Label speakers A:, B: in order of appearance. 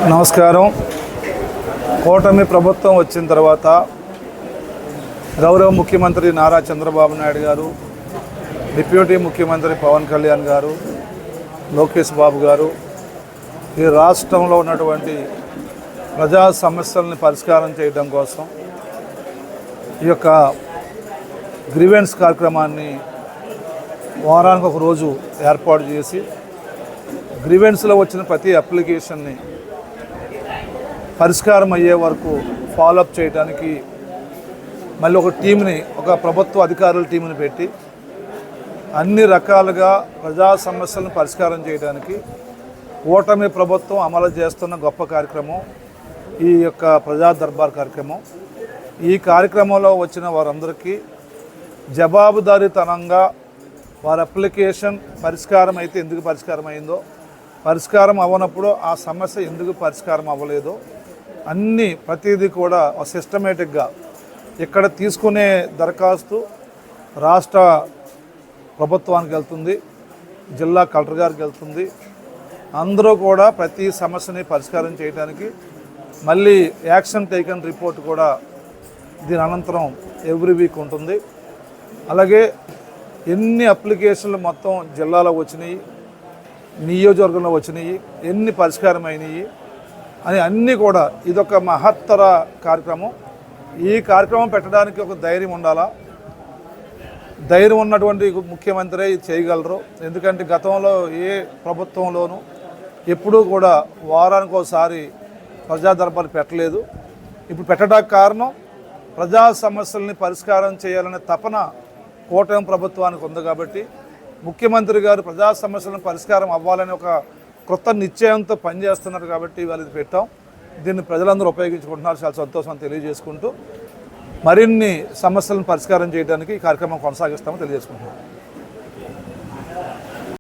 A: నమస్కారం. కూటమి ప్రభుత్వం వచ్చిన తర్వాత గౌరవ ముఖ్యమంత్రి నారా చంద్రబాబు నాయుడు గారు, డిప్యూటీ ముఖ్యమంత్రి పవన్ కళ్యాణ్ గారు, లోకేష్ బాబు గారు ఈ రాష్ట్రంలో ఉన్నటువంటి ప్రజా సమస్యలను పరిష్కారం చేయడం కోసం ఈ యొక్క గ్రీవెన్స్ కార్యక్రమాన్ని వారానికి ఒక రోజు ఏర్పాటు చేసి గ్రీవెన్స్లో వచ్చిన ప్రతి అప్లికేషన్ని పరిష్కారం అయ్యే వరకు ఫాలోఅప్ చేయడానికి మళ్ళీ ఒక టీంని, ఒక ప్రభుత్వ అధికారుల టీంని పెట్టి అన్ని రకాలుగా ప్రజా సమస్యలను పరిష్కారం చేయడానికి కూటమి ప్రభుత్వం అమలు చేస్తున్న గొప్ప కార్యక్రమం ఈ యొక్క ప్రజా దర్బార్ కార్యక్రమం. ఈ కార్యక్రమంలో వచ్చిన వారందరికీ జవాబుదారీతనంగా వారి అప్లికేషన్ పరిష్కారం అయితే ఎందుకు పరిష్కారం అయిందో, పరిష్కారం అవ్వనప్పుడు ఆ సమస్య ఎందుకు పరిష్కారం అవ్వలేదో అన్నీ ప్రతిదీ కూడా సిస్టమేటిక్గా ఇక్కడ తీసుకునే దరఖాస్తు రాష్ట్ర ప్రభుత్వానికి వెళ్తుంది, జిల్లా కలెక్టర్ గారికి వెళ్తుంది. అందరూ కూడా ప్రతి సమస్యని పరిష్కారం చేయడానికి మళ్ళీ యాక్షన్ టేకన్ రిపోర్ట్ కూడా దీని అనంతరం ఎవ్రీ వీక్ ఉంటుంది. అలాగే ఎన్ని అప్లికేషన్లు మొత్తం జిల్లాలో వచ్చినాయి, నియోజకవర్గంలో వచ్చినాయి, ఎన్ని పరిష్కారం అయినాయి అని అన్నీ కూడా ఇదొక మహత్తర కార్యక్రమం. ఈ కార్యక్రమం పెట్టడానికి ఒక ధైర్యం ఉండాలా. ధైర్యం ఉన్నటువంటి ముఖ్యమంత్రి ఇది చేయగలరు. ఎందుకంటే గతంలో ఏ ప్రభుత్వంలోనూ ఎప్పుడూ కూడా వారానికి ఒకసారి ప్రజా దర్బారు పెట్టలేదు. ఇప్పుడు పెట్టడానికి కారణం ప్రజా సమస్యల్ని పరిష్కారం చేయాలనే తపన కూటమి ప్రభుత్వానికి ఉంది. కాబట్టి ముఖ్యమంత్రి గారు ప్రజా సమస్యలను పరిష్కారం అవ్వాలని ఒక కొత్త నిశ్చయంతో పనిచేస్తున్నారు. కాబట్టి ఇవాళ ఇది పెట్టాం. దీన్ని ప్రజలందరూ ఉపయోగించుకుంటున్నారు. చాలా సంతోషం తెలియజేసుకుంటూ మరిన్ని సమస్యలను పరిష్కారం చేయడానికి ఈ కార్యక్రమం కొనసాగిస్తామని తెలియజేసుకుంటున్నాం.